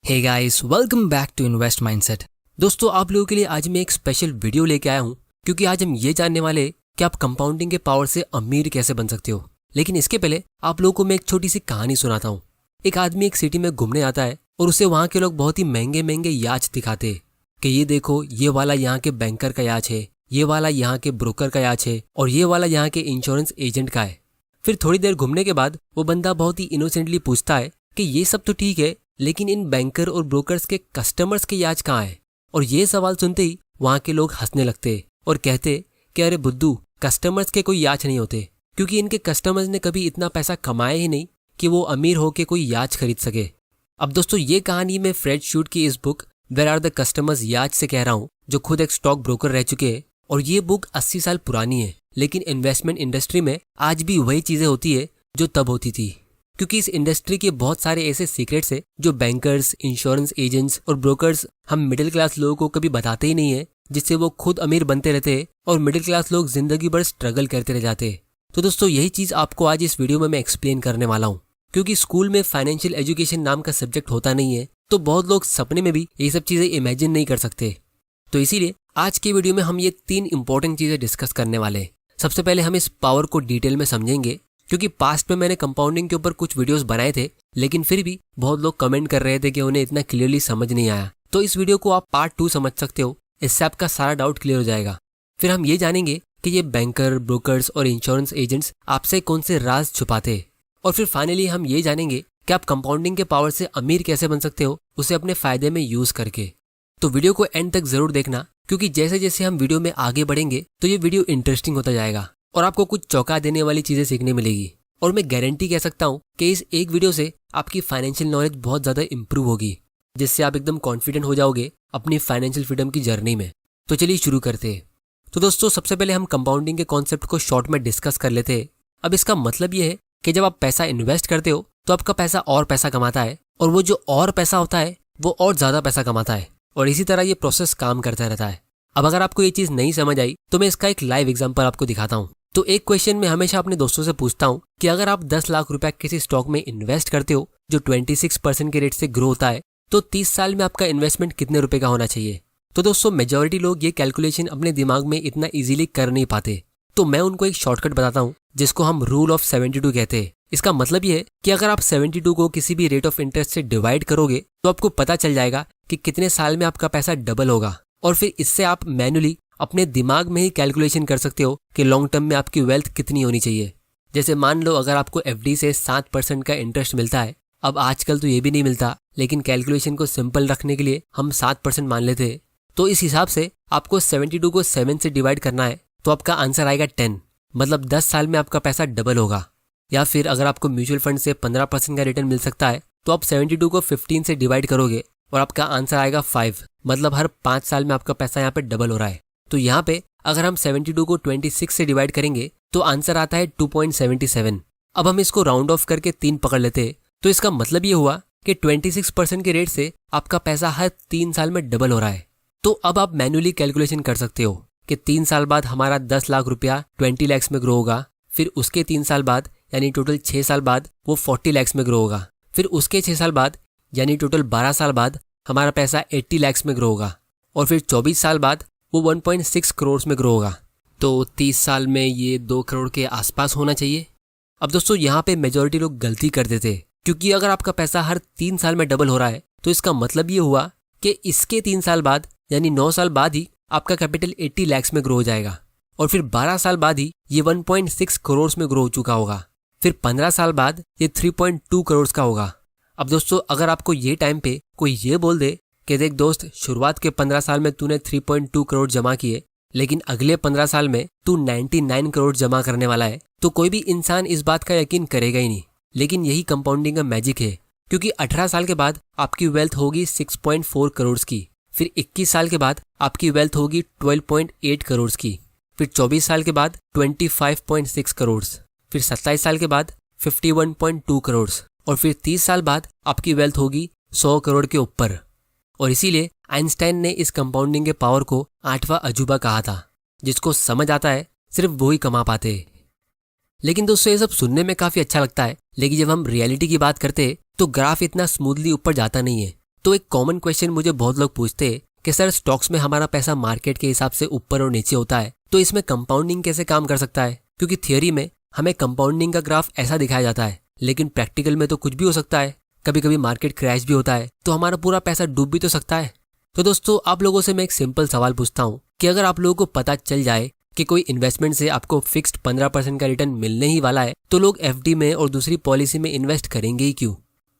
Hey guys, welcome back to Invest Mindset. दोस्तों, आप लोगों के लिए आज मैं एक स्पेशल वीडियो लेके आया हूँ क्योंकि आज हम ये जानने वाले कि आप कंपाउंडिंग के पावर से अमीर कैसे बन सकते हो। लेकिन इसके पहले आप लोगों को मैं एक छोटी सी कहानी सुनाता हूँ। एक आदमी एक सिटी में घूमने आता है और उसे वहाँ के लोग बहुत ही महंगे महंगे याच दिखाते हैं कि ये देखो, ये वाला यहाँ के बैंकर का याच है, ये वाला यहाँ के ब्रोकर का याच है और ये वाला यहाँ के इंश्योरेंस एजेंट का है। फिर थोड़ी देर घूमने के बाद वो बंदा बहुत ही इनोसेंटली पूछता है कि ये सब तो ठीक है, लेकिन इन बैंकर और ब्रोकर्स के कस्टमर्स के याच कहाँ है। और ये सवाल सुनते ही वहाँ के लोग हंसने लगते और कहते कि अरे बुद्धू, कस्टमर्स के कोई याच नहीं होते, क्योंकि इनके कस्टमर्स ने कभी इतना पैसा कमाया ही नहीं कि वो अमीर होके कोई याच खरीद सके। अब दोस्तों, ये कहानी मैं फ्रेड शूट की इस book where are the customers yacht से कह रहा हूँ, जो खुद एक स्टॉक ब्रोकर रह चुके हैं। और ये बुक 80 साल पुरानी है, लेकिन इन्वेस्टमेंट इंडस्ट्री में आज भी वही चीजें होती है जो तब होती थी, क्योंकि इस इंडस्ट्री के बहुत सारे ऐसे सीक्रेट्स है जो बैंकर्स, इंश्योरेंस एजेंट्स और ब्रोकर्स हम मिडिल क्लास लोगों को कभी बताते ही नहीं है, जिससे वो खुद अमीर बनते रहते हैं और मिडिल क्लास लोग जिंदगी भर स्ट्रगल करते रह जाते हैं। तो दोस्तों, यही चीज आपको आज इस वीडियो में मैं एक्सप्लेन करने वाला हूँ। क्योंकि स्कूल में फाइनेंशियल एजुकेशन नाम का सब्जेक्ट होता नहीं है, तो बहुत लोग सपने में भी ये सब चीजें इमेजिन नहीं कर सकते। तो इसीलिए आज की वीडियो में हम ये 3 इंपॉर्टेंट चीजें डिस्कस करने वाले हैं। सबसे पहले हम इस पावर को डिटेल में समझेंगे, क्योंकि पास्ट में मैंने कंपाउंडिंग के ऊपर कुछ वीडियोस बनाए थे, लेकिन फिर भी बहुत लोग कमेंट कर रहे थे कि उन्हें इतना क्लियरली समझ नहीं आया। तो इस वीडियो को आप पार्ट 2 समझ सकते हो, इससे आपका सारा डाउट क्लियर हो जाएगा। फिर हम ये जानेंगे कि ये बैंकर, ब्रोकर्स और इंश्योरेंस एजेंट्स आपसे कौन से राज छुपाते हैं। और फिर फाइनली हम ये जानेंगे कि आप कंपाउंडिंग के पावर से अमीर कैसे बन सकते हो, उसे अपने फायदे में यूज करके। तो वीडियो को एंड तक जरूर देखना, क्योंकि जैसे जैसे हम वीडियो में आगे बढ़ेंगे तो ये वीडियो इंटरेस्टिंग होता जाएगा और आपको कुछ चौंका देने वाली चीजें सीखने मिलेगी। और मैं गारंटी कह सकता हूँ कि इस एक वीडियो से आपकी फाइनेंशियल नॉलेज बहुत ज्यादा इंप्रूव होगी, जिससे आप एकदम कॉन्फिडेंट हो जाओगे अपनी फाइनेंशियल फ्रीडम की जर्नी में। तो चलिए शुरू करते हैं। तो दोस्तों, सबसे पहले हम कंपाउंडिंग के कॉन्सेप्ट को शॉर्ट में डिस्कस कर लेते हैं। अब इसका मतलब ये है कि जब आप पैसा इन्वेस्ट करते हो तो आपका पैसा और पैसा कमाता है, और वो जो और पैसा होता है वो और ज्यादा पैसा कमाता है, और इसी तरह ये प्रोसेस काम करता रहता है। अब अगर आपको ये चीज नहीं समझ आई तो मैं इसका एक लाइव एग्जांपल आपको दिखाता हूँ। तो एक क्वेश्चन मैं हमेशा अपने दोस्तों से पूछता हूँ कि अगर आप 10 लाख रुपया किसी स्टॉक में इन्वेस्ट करते हो जो 26% के रेट से ग्रो होता है, तो 30 साल में आपका इन्वेस्टमेंट कितने रुपए का होना चाहिए। तो दोस्तों, मेजॉरिटी लोग ये कैलकुलेशन अपने दिमाग में इतना इजीली कर नहीं पाते, तो मैं उनको एक शॉर्टकट बताता हूँ जिसको हम रूल ऑफ 72 कहते हैं। इसका मतलब ये है कि अगर आप 72 को किसी भी रेट ऑफ इंटरेस्ट से डिवाइड करोगे तो आपको पता चल जाएगा कि कितने साल में आपका पैसा डबल होगा। और फिर इससे आप मैन्युअली अपने दिमाग में ही कैलकुलेशन कर सकते हो कि लॉन्ग टर्म में आपकी वेल्थ कितनी होनी चाहिए। जैसे मान लो अगर आपको एफडी से 7% का इंटरेस्ट मिलता है, अब आजकल तो ये भी नहीं मिलता, लेकिन कैलकुलेशन को सिंपल रखने के लिए हम 7% मान लेते हैं। तो इस हिसाब से आपको 72 को 7 से डिवाइड करना है, तो आपका आंसर आएगा 10, मतलब 10 साल में आपका पैसा डबल होगा। या फिर अगर आपको म्यूचुअल फंड से 15% का रिटर्न मिल सकता है, तो आप 72 को 15 से डिवाइड करोगे और आपका आंसर आएगा 5, मतलब हर 5 साल में आपका पैसा यहाँ पे डबल हो रहा है। तो यहाँ पे अगर हम 72 को 26 से डिवाइड करेंगे तो आंसर आता है 2.77। अब हम इसको राउंड ऑफ करके 3 पकड़ लेते, तो इसका मतलब ये हुआ कि 26% के रेट से आपका पैसा हर 3 साल में डबल हो रहा है। तो अब आप मैन्युअली कैलकुलेशन कर सकते हो कि 3 साल बाद हमारा 10 लाख रुपया 20 लाख में ग्रो होगा, फिर उसके 3 साल बाद यानी टोटल 6 साल बाद वो 40 लाख में ग्रो होगा, फिर उसके 6 साल बाद यानी टोटल 12 साल बाद हमारा पैसा 80 लाख में ग्रो होगा, और फिर 24 साल बाद वो 1.6 करोड़ में ग्रो होगा। तो 30 साल में ये 2 करोड़ के आसपास होना चाहिए। अब दोस्तों, यहाँ पे मेजॉरिटी लोग गलती कर देते, क्योंकि अगर आपका पैसा हर 3 साल में डबल हो रहा है तो इसका मतलब ये हुआ कि इसके 3 साल बाद यानी 9 साल बाद ही आपका कैपिटल 80 लाख में ग्रो हो जाएगा, और फिर 12 साल बाद ही ये 1.6 करोड़ में ग्रो हो चुका होगा, फिर 15 साल बाद ये 3.2 करोड़ का होगा। अब दोस्तों, अगर आपको ये टाइम पे कोई ये बोल दे कि देख दोस्त, शुरुआत के 15 साल में तूने 3.2 करोड़ जमा किए, लेकिन अगले 15 साल में तू 99 करोड़ जमा करने वाला है, तो कोई भी इंसान इस बात का यकीन करेगा ही नहीं। लेकिन यही कंपाउंडिंग का मैजिक है, क्योंकि 18 साल के बाद आपकी वेल्थ होगी 6.4 करोड़ की, फिर 21 साल के बाद आपकी वेल्थ होगी 12.8 करोड़ की, फिर 24 साल के बाद 25.6 करोड़, फिर 27 साल के बाद 51.2 करोड़, और फिर 30 साल बाद आपकी वेल्थ होगी 100 करोड़ के ऊपर। और इसीलिए आइंस्टाइन ने इस कंपाउंडिंग के पावर को 8वां अजूबा कहा था। जिसको समझ आता है सिर्फ वो ही कमा पाते हैं। लेकिन दोस्तों, ये सब सुनने में काफी अच्छा लगता है, लेकिन जब हम रियलिटी की बात करते हैं तो ग्राफ इतना स्मूथली ऊपर जाता नहीं है। तो एक कॉमन क्वेश्चन मुझे बहुत लोग पूछते हैं कि सर स्टॉक्स में हमारा पैसा मार्केट के हिसाब से ऊपर और नीचे होता है, तो इसमें कंपाउंडिंग कैसे काम कर सकता है? क्योंकि थियोरी में हमें कंपाउंडिंग का ग्राफ ऐसा दिखाया जाता है, लेकिन प्रैक्टिकल में तो कुछ भी हो सकता है। कभी कभी मार्केट क्रैश भी होता है, तो हमारा पूरा पैसा डूब भी तो सकता है। तो दोस्तों, आप लोगों से मैं एक सिंपल सवाल पूछता हूँ कि अगर आप लोगों को पता चल जाए कि कोई इन्वेस्टमेंट से आपको फिक्स्ड 15% का रिटर्न मिलने ही वाला है, तो लोग एफडी में और दूसरी पॉलिसी में इन्वेस्ट करेंगे ही क्यों?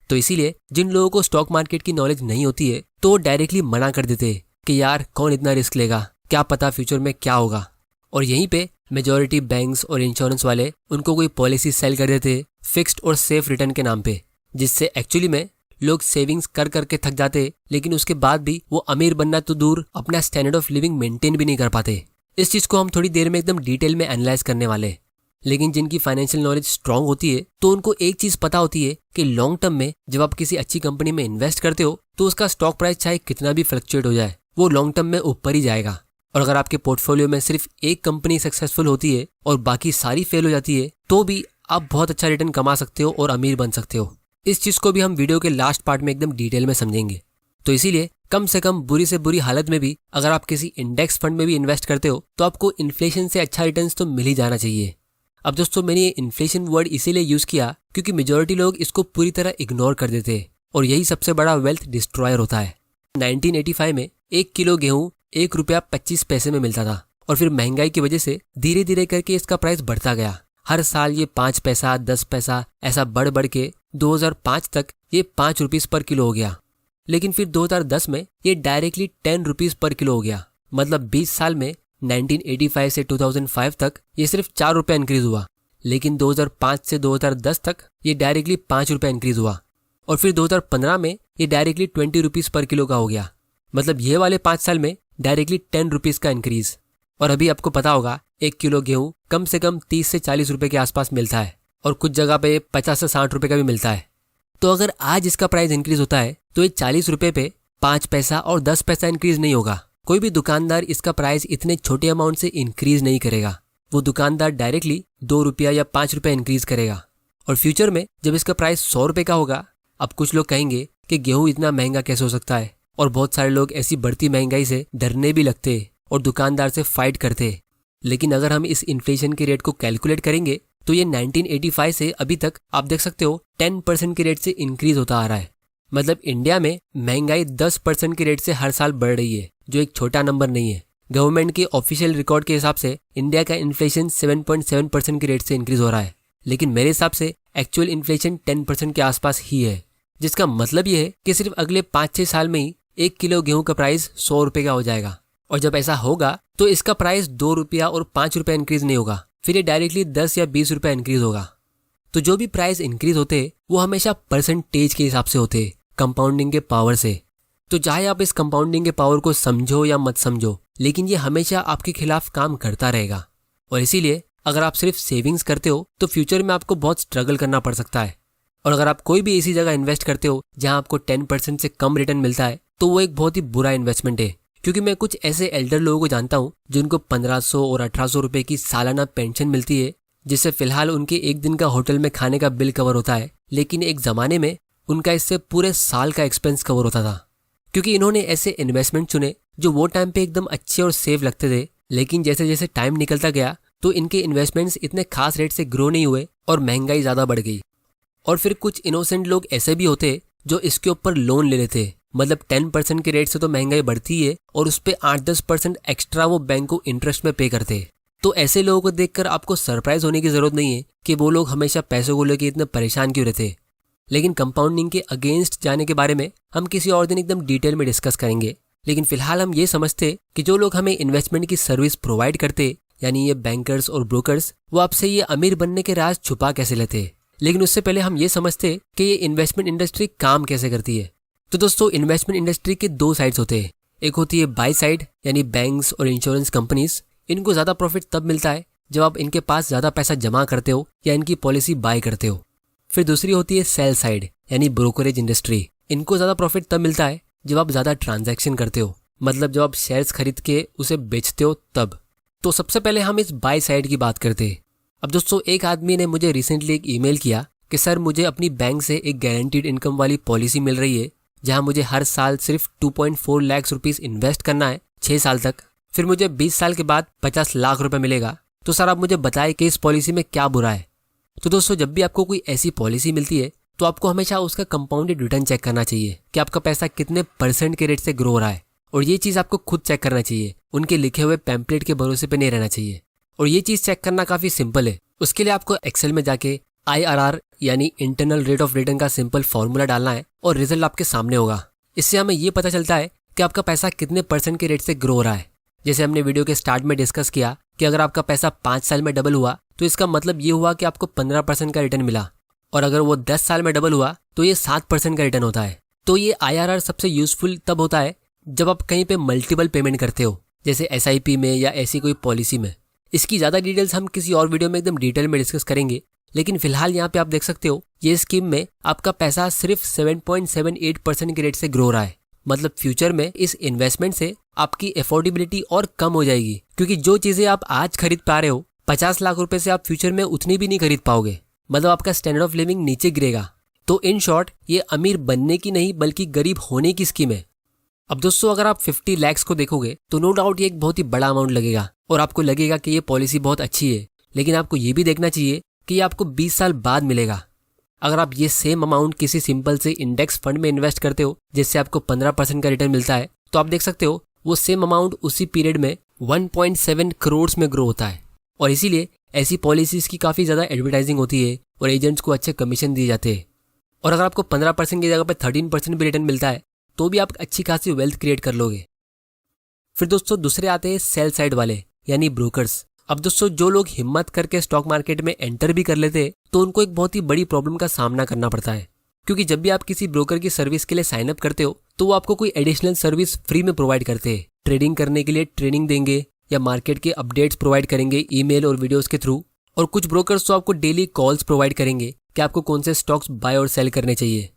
तो इसीलिए जिन लोगों को स्टॉक मार्केट की नॉलेज नहीं होती है, तो वो डायरेक्टली मना कर देते हैं कि यार कौन इतना रिस्क लेगा, क्या पता फ्यूचर में क्या होगा। और यहीं पे मेजॉरिटी बैंक्स और इंश्योरेंस वाले उनको कोई पॉलिसी सेल कर देते फिक्स्ड और सेफ रिटर्न के नाम पे, जिससे एक्चुअली में लोग सेविंग्स कर करके थक जाते, लेकिन उसके बाद भी वो अमीर बनना तो दूर, अपना स्टैंडर्ड ऑफ लिविंग मेंटेन भी नहीं कर पाते। इस चीज को हम थोड़ी देर में एकदम डिटेल में एनालाइज करने वाले। लेकिन जिनकी फाइनेंशियल नॉलेज स्ट्रांग होती है, तो उनको एक चीज पता होती है कि लॉन्ग टर्म में जब आप किसी अच्छी कंपनी में इन्वेस्ट करते हो, तो उसका स्टॉक प्राइस चाहे कितना भी फ्लक्चुएट हो जाए, वो लॉन्ग टर्म में ऊपर ही जाएगा। और अगर आपके पोर्टफोलियो में सिर्फ एक कंपनी सक्सेसफुल होती है और बाकी सारी फेल हो जाती है, तो भी आप बहुत अच्छा रिटर्न कमा सकते हो और अमीर बन सकते हो। इस चीज को भी हम वीडियो के लास्ट पार्ट में एकदम डिटेल में समझेंगे। तो इसीलिए कम से कम बुरी से बुरी हालत में भी अगर आप किसी इंडेक्स फंड में भी इन्वेस्ट करते हो, तो आपको इन्फ्लेशन से अच्छा रिटर्न तो मिल ही जाना चाहिए। अब दोस्तों, मैंने ये इन्फ्लेशन वर्ड इसीलिए यूज किया क्योंकि मेजॉरिटी लोग इसको पूरी तरह इग्नोर कर देते हैं, और यही सबसे बड़ा वेल्थ डिस्ट्रॉयर होता है। 1985 में 1 किलो गेहूं ₹1.25 में मिलता था, और फिर महंगाई की वजह से धीरे धीरे करके इसका प्राइस बढ़ता गया। हर साल ये 5 पैसा 10 पैसा ऐसा बढ़ बढ़ के 2005 तक ये ₹5 पर किलो हो गया। लेकिन फिर 2010 में ये डायरेक्टली ₹10 पर किलो हो गया। मतलब 20 साल में 1985 से 2005 तक ये सिर्फ ₹4 इंक्रीज हुआ। लेकिन 2005 से 2010 तक ये डायरेक्टली ₹5 इंक्रीज हुआ, और फिर 2015 में ये डायरेक्टली ₹20 पर किलो का हो गया। मतलब ये वाले 5 साल में डायरेक्टली ₹10 का इंक्रीज। और अभी आपको पता होगा 1 किलो गेहूं कम से कम 30 से 40 रुपए के आसपास मिलता है, और कुछ जगह पे 50 से 60 रुपए का भी मिलता है। तो अगर आज इसका प्राइस इंक्रीज होता है, तो ये 40 रुपए पे 5 पैसा और 10 पैसा इंक्रीज नहीं होगा। कोई भी दुकानदार इसका प्राइस इतने छोटे अमाउंट से इंक्रीज नहीं करेगा। वो दुकानदार डायरेक्टली ₹2 या ₹5 इंक्रीज करेगा। और फ्यूचर में जब इसका प्राइस ₹100 का होगा, अब कुछ लोग कहेंगे कि गेहूं इतना महंगा कैसे हो सकता है, और बहुत सारे लोग ऐसी बढ़ती महंगाई से डरने भी लगते और दुकानदार से फाइट करते। लेकिन अगर हम इस इन्फ्लेशन के रेट को कैलकुलेट करेंगे, तो ये 1985 से अभी तक आप देख सकते हो 10% के रेट से इंक्रीज होता आ रहा है। मतलब इंडिया में महंगाई 10% के रेट से हर साल बढ़ रही है, जो एक छोटा नंबर नहीं है। गवर्नमेंट के ऑफिशियल रिकॉर्ड के हिसाब से इंडिया का इन्फ्लेशन 7.7% के रेट से इंक्रीज हो रहा है, लेकिन मेरे हिसाब से एक्चुअल इन्फ्लेशन 10% के आसपास ही है। जिसका मतलब ये है कि सिर्फ अगले 5-6 साल में ही 1 किलो गेहूं का प्राइस ₹100 का हो जाएगा। और जब ऐसा होगा, तो इसका प्राइस ₹2 और ₹5 इंक्रीज नहीं होगा, फिर ये डायरेक्टली 10 या 20 रुपए इंक्रीज होगा। तो जो भी प्राइस इंक्रीज होते हैं, वो हमेशा परसेंटेज के हिसाब से होते हैं, कंपाउंडिंग के पावर से। तो चाहे आप इस कंपाउंडिंग के पावर को समझो या मत समझो, लेकिन ये हमेशा आपके खिलाफ काम करता रहेगा। और इसीलिए अगर आप सिर्फ सेविंग्स करते हो, तो फ्यूचर में आपको बहुत स्ट्रगल करना पड़ सकता है। और अगर आप कोई भी ऐसी जगह इन्वेस्ट करते हो जहां आपको 10% से कम रिटर्न मिलता है, तो वो एक बहुत ही बुरा इन्वेस्टमेंट है। क्योंकि मैं कुछ ऐसे एल्डर लोगों को जानता हूँ जिनको 1500 और 1800 रुपए की सालाना पेंशन मिलती है, जिससे फिलहाल उनके एक दिन का होटल में खाने का बिल कवर होता है। लेकिन एक जमाने में उनका इससे पूरे साल का एक्सपेंस कवर होता था, क्योंकि इन्होंने ऐसे इन्वेस्टमेंट चुने जो वो टाइम पे एकदम अच्छे और सेफ लगते थे। लेकिन जैसे जैसे टाइम निकलता गया, तो इनके इन्वेस्टमेंट्स इतने खास रेट से ग्रो नहीं हुए और महंगाई ज्यादा बढ़ गई। और फिर कुछ इनोसेंट लोग ऐसे भी होते जो इसके ऊपर लोन ले लेते। मतलब 10% के रेट से तो महंगाई बढ़ती है, और उस पर 8-10% एक्स्ट्रा वो बैंक को इंटरेस्ट में पे करते। तो ऐसे लोगों को देखकर आपको सरप्राइज होने की जरूरत नहीं है कि वो लोग हमेशा पैसों को लेकर इतने परेशान क्यों रहते। लेकिन कंपाउंडिंग के अगेंस्ट जाने के बारे में हम किसी और दिन एकदम डिटेल में डिस्कस करेंगे। लेकिन फिलहाल हम ये समझते कि जो लोग हमें इन्वेस्टमेंट की सर्विस प्रोवाइड करते, यानी ये बैंकर्स और ब्रोकर्स, वो आपसे ये अमीर बनने के राज छुपा कैसे लेते। लेकिन उससे पहले हम ये समझते कि ये इन्वेस्टमेंट इंडस्ट्री काम कैसे करती है। तो दोस्तों, इन्वेस्टमेंट इंडस्ट्री के 2 साइड्स होते हैं। एक होती है बाय साइड, यानी बैंक्स और इंश्योरेंस कंपनीज। इनको ज्यादा प्रॉफिट तब मिलता है जब आप इनके पास ज्यादा पैसा जमा करते हो या इनकी पॉलिसी बाय करते हो। फिर दूसरी होती है सेल साइड, यानी ब्रोकरेज इंडस्ट्री। इनको ज्यादा प्रॉफिट तब मिलता है जब आप ज्यादा ट्रांजैक्शन करते हो, मतलब जब आप शेयर्स खरीद के उसे बेचते हो तब। तो सबसे पहले हम इस बाय साइड की बात करते हैं। अब दोस्तों, एक आदमी ने मुझे रिसेंटली एक ईमेल किया कि सर, मुझे अपनी बैंक से एक गारंटीड इनकम वाली पॉलिसी मिल रही है जहां मुझे हर साल सिर्फ 2.4 लाख रुपीस इन्वेस्ट करना है 6 साल तक, फिर मुझे 20 साल के बाद 50 लाख रुपए मिलेगा। तो सर आप मुझे बताएं कि इस पॉलिसी में क्या बुरा है। तो दोस्तों, जब भी आपको कोई ऐसी पॉलिसी मिलती है तो आपको हमेशा उसका कंपाउंडेड रिटर्न चेक करना चाहिए कि आपका पैसा कितने % के रेट से ग्रो हो रहा है। और ये चीज़ आपको खुद चेक करना चाहिए, उनके लिखे हुए पैम्पलेट के भरोसे पे नहीं रहना चाहिए। और ये चीज़ चेक करना काफ़ी सिंपल है। उसके लिए आपको एक्सेल में जाके IRR यानी इंटरनल रेट ऑफ रिटर्न का सिंपल फॉर्मूला डालना है और रिजल्ट आपके सामने होगा। इससे हमें ये पता चलता है कि आपका पैसा कितने % के रेट से ग्रो हो रहा है। जैसे हमने वीडियो के स्टार्ट में डिस्कस किया कि अगर आपका पैसा 5 साल में डबल हुआ तो इसका मतलब ये हुआ कि आपको 15% का रिटर्न मिला, और अगर वो 10 साल में डबल हुआ तो ये 7% का रिटर्न होता है। तो ये IRR सबसे यूजफुल तब होता है जब आप कहीं पे मल्टीपल पेमेंट करते हो, जैसे SIP में या ऐसी कोई पॉलिसी में। इसकी ज़्यादा डिटेल्स हम किसी और वीडियो में एकदम डिटेल में डिस्कस करेंगे, लेकिन फिलहाल यहाँ पे आप देख सकते हो ये स्कीम में आपका पैसा सिर्फ 7.78% के रेट से ग्रो हो रहा है। मतलब फ्यूचर में इस इन्वेस्टमेंट से आपकी अफोर्डेबिलिटी और कम हो जाएगी, क्योंकि जो चीज़ें आप आज खरीद पा रहे हो 50 लाख रुपए से आप फ्यूचर में उतनी भी नहीं खरीद पाओगे। मतलब आपका स्टैंडर्ड ऑफ लिविंग नीचे गिरेगा। तो इन शॉर्ट ये अमीर बनने की नहीं बल्कि गरीब होने की स्कीम है। अब दोस्तों, अगर आप 50 लाख को देखोगे तो नो डाउट ये एक बहुत ही बड़ा अमाउंट लगेगा और आपको लगेगा कि ये पॉलिसी बहुत अच्छी है, लेकिन आपको ये भी देखना चाहिए कि ये आपको 20 साल बाद मिलेगा। अगर आप ये सेम अमाउंट किसी सिंपल से इंडेक्स फंड में इन्वेस्ट करते हो जिससे आपको 15% का रिटर्न मिलता है, तो आप देख सकते हो वो सेम अमाउंट उसी पीरियड में 1.7 करोड़ में ग्रो होता है। और इसीलिए ऐसी पॉलिसीज की काफ़ी ज़्यादा एडवर्टाइजिंग होती है और एजेंट्स को अच्छे कमीशन दिए जाते हैं। और अगर आपको 15% की जगह पर 13% भी रिटर्न मिलता है तो भी आप अच्छी खासी वेल्थ क्रिएट कर लोगे। फिर दोस्तों, दूसरे आते हैं सेल साइड वाले यानी ब्रोकर्स। अब दोस्तों, जो लोग हिम्मत करके स्टॉक मार्केट में एंटर भी कर लेते हैं तो उनको एक बहुत ही बड़ी प्रॉब्लम का सामना करना पड़ता है, क्योंकि जब भी आप किसी ब्रोकर की सर्विस के लिए साइन अप करते हो तो वो आपको कोई एडिशनल सर्विस फ्री में प्रोवाइड करते हैं। ट्रेडिंग करने के लिए ट्रेनिंग देंगे या मार्केट के अपडेट्स प्रोवाइड करेंगे ईमेल और वीडियोस के थ्रू। और कुछ ब्रोकर्स तो आपको डेली कॉल्स प्रोवाइड करेंगे कि आपको कौन से स्टॉक्स बाय और सेल करने चाहिए।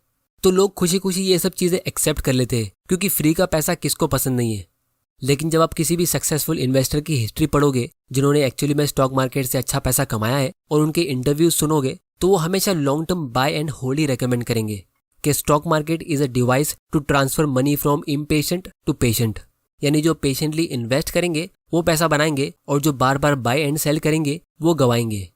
तो लोग खुशी खुशी ये सब चीज़ें एक्सेप्ट कर लेते हैं, क्योंकि फ्री का पैसा किसको पसंद नहीं है। लेकिन जब आप किसी भी सक्सेसफुल इन्वेस्टर की हिस्ट्री पढ़ोगे जिन्होंने एक्चुअली में स्टॉक मार्केट से अच्छा पैसा कमाया है और उनके इंटरव्यूज सुनोगे, तो वो हमेशा long term buy and hold ही रेकमेंड करेंगे कि stock market is a device to transfer money from impatient to patient. यानी जो पेशेंटली इन्वेस्ट करेंगे वो पैसा बनाएंगे और जो बार बार बाय एंड सेल करेंगे वो गवाएंगे।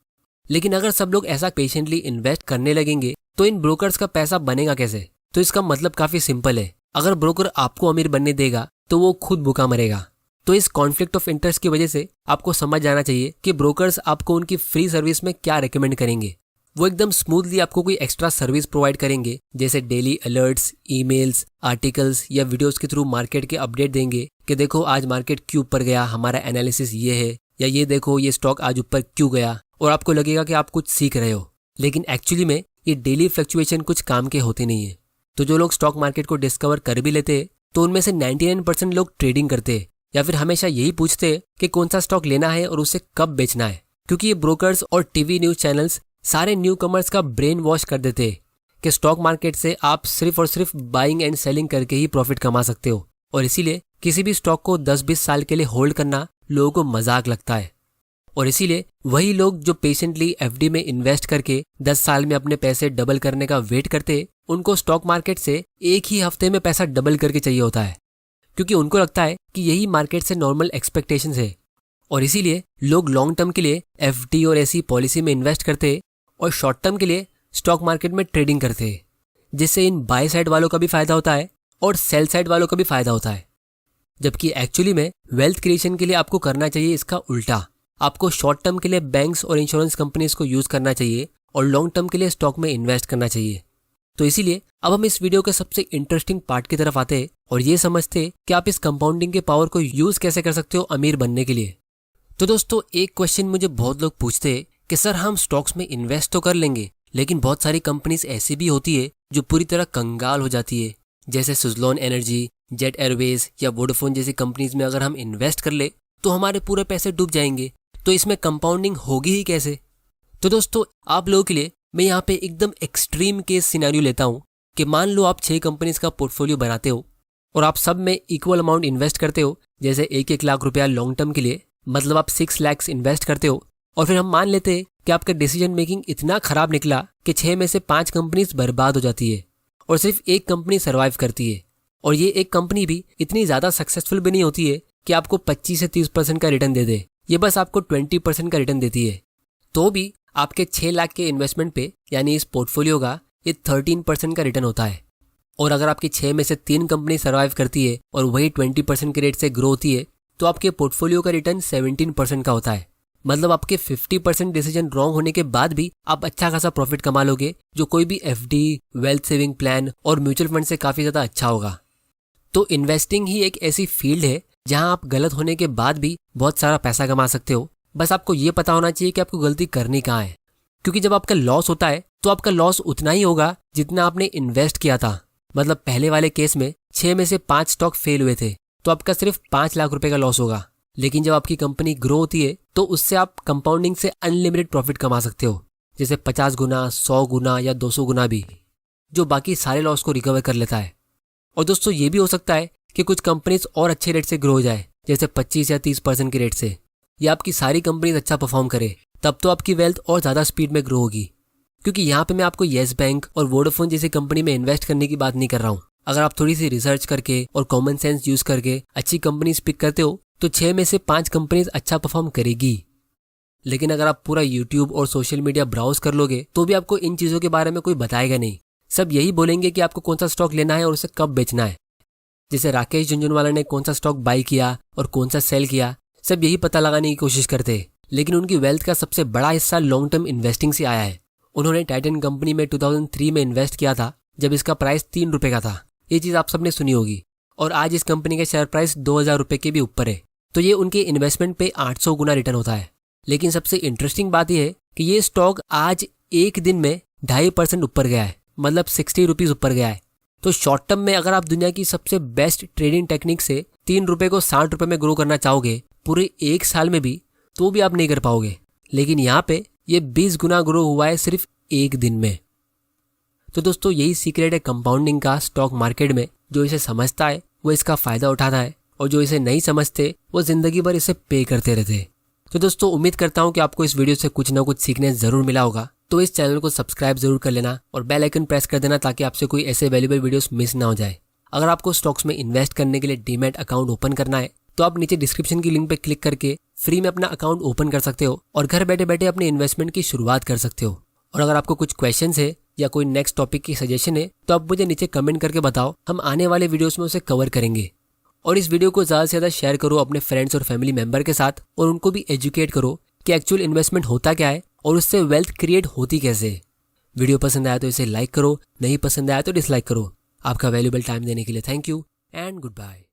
लेकिन अगर सब लोग ऐसा पेशेंटली इन्वेस्ट करने लगेंगे तो इन ब्रोकर्स का पैसा बनेगा कैसे? तो इसका मतलब काफी सिंपल है, अगर ब्रोकर आपको अमीर बनने देगा तो वो खुद भूखा मरेगा। तो इस कॉन्फ्लिक्ट ऑफ इंटरेस्ट की वजह से आपको समझ जाना चाहिए कि ब्रोकर्स आपको उनकी फ्री सर्विस में क्या रेकमेंड करेंगे। वो एकदम स्मूथली आपको कोई एक्स्ट्रा सर्विस प्रोवाइड करेंगे, जैसे डेली अलर्ट्स, ईमेल्स, आर्टिकल्स या वीडियोस के थ्रू मार्केट के अपडेट देंगे कि देखो आज मार्केट क्यों ऊपर गया, हमारा एनालिसिस ये है, या ये देखो ये स्टॉक आज ऊपर क्यों गया। और आपको लगेगा कि आप कुछ सीख रहे हो, लेकिन एक्चुअली में ये डेली फ्लक्चुएशन कुछ काम के होते नहीं है। तो जो लोग स्टॉक मार्केट को डिस्कवर कर भी लेते हैं तो उनमें से 99% लोग ट्रेडिंग करते हैं या फिर हमेशा यही पूछते हैं कि कौन सा स्टॉक लेना है और उसे कब बेचना है, क्योंकि ये ब्रोकर्स और टीवी न्यूज चैनल्स सारे न्यू कमर्स का ब्रेन वॉश कर देते हैं कि स्टॉक मार्केट से आप सिर्फ और सिर्फ बाइंग एंड सेलिंग करके ही प्रॉफिट कमा सकते हो। और इसीलिए किसी भी स्टॉक को 10-20 साल के लिए होल्ड करना लोगों को मजाक लगता है। और इसीलिए वही लोग जो पेशेंटली FD में इन्वेस्ट करके 10 साल में अपने पैसे डबल करने का वेट करते, उनको स्टॉक मार्केट से एक ही हफ्ते में पैसा डबल करके चाहिए होता है, क्योंकि उनको लगता है कि यही मार्केट से नॉर्मल एक्सपेक्टेशंस है। और इसीलिए लोग लॉन्ग टर्म के लिए FD और ऐसी पॉलिसी में इन्वेस्ट करते और शॉर्ट टर्म के लिए स्टॉक मार्केट में ट्रेडिंग करते हैं, जिससे इन बाय साइड वालों का भी फायदा होता है और सेल साइड वालों का भी फायदा होता है। जबकि एक्चुअली में वेल्थ क्रिएशन के लिए आपको करना चाहिए इसका उल्टा। आपको शॉर्ट टर्म के लिए बैंक्स और इंश्योरेंस कंपनीज को यूज करना चाहिए और लॉन्ग टर्म के लिए स्टॉक में इन्वेस्ट करना चाहिए। तो इसीलिए अब हम इस वीडियो के सबसे इंटरेस्टिंग पार्ट की तरफ आते हैं और ये समझते हैं कि आप इस कंपाउंडिंग के पावर को यूज कैसे कर सकते हो अमीर बनने के लिए। तो दोस्तों, एक क्वेश्चन मुझे बहुत लोग पूछते हैं कि सर हम स्टॉक्स में इन्वेस्ट तो कर लेंगे, लेकिन बहुत सारी कंपनीज ऐसी भी होती है जो पूरी तरह कंगाल हो जाती है, जैसे सुज़लोन एनर्जी, जेट एयरवेज या वोडाफोन जैसी कंपनीज में अगर हम इन्वेस्ट कर ले तो हमारे पूरे पैसे डूब जाएंगे। तो इसमें कंपाउंडिंग होगी ही कैसे? तो दोस्तों, आप लोगों के लिए मैं यहाँ पे एकदम एक्सट्रीम केस सिनेरियो लेता हूँ कि मान लो आप 6 कंपनीज का पोर्टफोलियो बनाते हो और आप सब में इक्वल अमाउंट इन्वेस्ट करते हो, जैसे 1-1 लाख रुपया लॉन्ग टर्म के लिए, मतलब आप 6 लाख इन्वेस्ट करते हो। और फिर हम मान लेते हैं कि आपका डिसीजन मेकिंग इतना खराब निकला कि 6 में से 5 कंपनीज बर्बाद हो जाती है और सिर्फ एक कंपनी सर्वाइव करती है, और ये एक कंपनी भी इतनी ज़्यादा सक्सेसफुल भी नहीं होती है कि आपको 25 से 30% का रिटर्न दे दे। ये बस आपको 20% का रिटर्न देती है। तो भी आपके 6 लाख के इन्वेस्टमेंट पे यानी इस पोर्टफोलियो का ये 13% का रिटर्न होता है। और अगर आपकी 6 में से 3 कंपनी सर्वाइव करती है और वही 20% के रेट से ग्रो होती है तो आपके पोर्टफोलियो का रिटर्न 17% का होता है। मतलब आपके 50% डिसीजन रॉन्ग होने के बाद भी आप अच्छा खासा प्रॉफिट कमा लोगे, जो कोई भी एफडी, वेल्थ सेविंग प्लान और म्यूचुअल फंड से काफ़ी ज़्यादा अच्छा होगा। तो इन्वेस्टिंग ही एक ऐसी फील्ड है जहां आप गलत होने के बाद भी बहुत सारा पैसा कमा सकते हो। बस आपको ये पता होना चाहिए कि आपको गलती करनी कहाँ है, क्योंकि जब आपका लॉस होता है तो आपका लॉस उतना ही होगा जितना आपने इन्वेस्ट किया था। मतलब पहले वाले केस में 6 में से 5 स्टॉक फेल हुए थे तो आपका सिर्फ 5 लाख रुपए का लॉस होगा। लेकिन जब आपकी कंपनी ग्रो होती है तो उससे आप कंपाउंडिंग से अनलिमिटेड प्रॉफिट कमा सकते हो, जैसे 50 गुना, 100 गुना या 200 गुना भी, जो बाकी सारे लॉस को रिकवर कर लेता है। और दोस्तों ये भी हो सकता है कि कुछ कंपनीज और अच्छे रेट से ग्रो हो जाए, जैसे 25 या 30% के रेट से, या आपकी सारी कंपनीज अच्छा परफॉर्म करे, तब तो आपकी वेल्थ और ज़्यादा स्पीड में ग्रो होगी। क्योंकि यहाँ पे मैं आपको येस बैंक और वोडाफोन जैसी कंपनी में इन्वेस्ट करने की बात नहीं कर रहा हूँ। अगर आप थोड़ी सी रिसर्च करके और कॉमन सेंस यूज करके अच्छी कंपनीज पिक करते हो तो 6 में से 5 कंपनीज अच्छा परफॉर्म करेगी। लेकिन अगर आप पूरा यूट्यूब और सोशल मीडिया ब्राउज कर लोगे तो भी आपको इन चीज़ों के बारे में कोई बताएगा नहीं। सब यही बोलेंगे कि आपको कौन सा स्टॉक लेना है और उसे कब बेचना है। जैसे राकेश झुनझुनवाला ने कौन सा स्टॉक बाई किया और कौन सा सेल किया, सब यही पता लगाने की कोशिश करते हैं। लेकिन उनकी वेल्थ का सबसे बड़ा हिस्सा लॉन्ग टर्म इन्वेस्टिंग से आया है। उन्होंने टाइटन कंपनी में 2003 में इन्वेस्ट किया था जब इसका प्राइस 3 रुपए का था। ये चीज़ आप सबने सुनी होगी। और आज इस कंपनी का शेयर प्राइस 2000 रुपए के भी ऊपर है। तो ये उनके इन्वेस्टमेंट पे 800 गुना रिटर्न होता है। लेकिन सबसे इंटरेस्टिंग बात यह है कि ये स्टॉक आज एक दिन में 2.5% ऊपर गया है, मतलब 60 रुपीज़ ऊपर गया है। तो शॉर्ट टर्म में अगर आप दुनिया की सबसे बेस्ट ट्रेडिंग टेक्निक से 3 रुपए को 60 रुपए में ग्रो करना चाहोगे पूरे 1 साल में भी, तो भी आप नहीं कर पाओगे। लेकिन यहाँ पे ये 20 गुना ग्रो हुआ है सिर्फ एक दिन में। तो दोस्तों यही सीक्रेट है कंपाउंडिंग का स्टॉक मार्केट में। जो इसे समझता है वो इसका फायदा उठाता है, और जो इसे नहीं समझते वो जिंदगी भर इसे पे करते रहते। तो दोस्तों उम्मीद करता हूँ कि आपको इस वीडियो से कुछ ना कुछ सीखने जरूर मिला होगा। तो इस चैनल को सब्सक्राइब जरूर कर लेना और बेल आइकन प्रेस कर देना ताकि आपसे कोई ऐसे वैल्यूएबल वीडियोस मिस ना हो जाए। अगर आपको स्टॉक्स में इन्वेस्ट करने के लिए डीमैट अकाउंट ओपन करना है तो आप नीचे डिस्क्रिप्शन की लिंक पे क्लिक करके फ्री में अपना अकाउंट ओपन कर सकते हो और घर बैठे बैठे अपने इन्वेस्टमेंट की शुरुआत कर सकते हो। और अगर आपको कुछ क्वेश्चंस है या कोई नेक्स्ट टॉपिक की सजेशन है तो आप मुझे नीचे कमेंट करके बताओ, हम आने वाले वीडियोस में उसे कवर करेंगे। और इस वीडियो को ज़्यादा से ज़्यादा शेयर करो अपने फ्रेंड्स और फैमिली मेंबर के साथ, और उनको भी एजुकेट करो कि एक्चुअल इन्वेस्टमेंट होता क्या है और उससे वेल्थ क्रिएट होती कैसे। वीडियो पसंद आया तो इसे लाइक करो, नहीं पसंद आया तो डिसलाइक करो। आपका वैल्यूएबल टाइम देने के लिए thank you and good bye.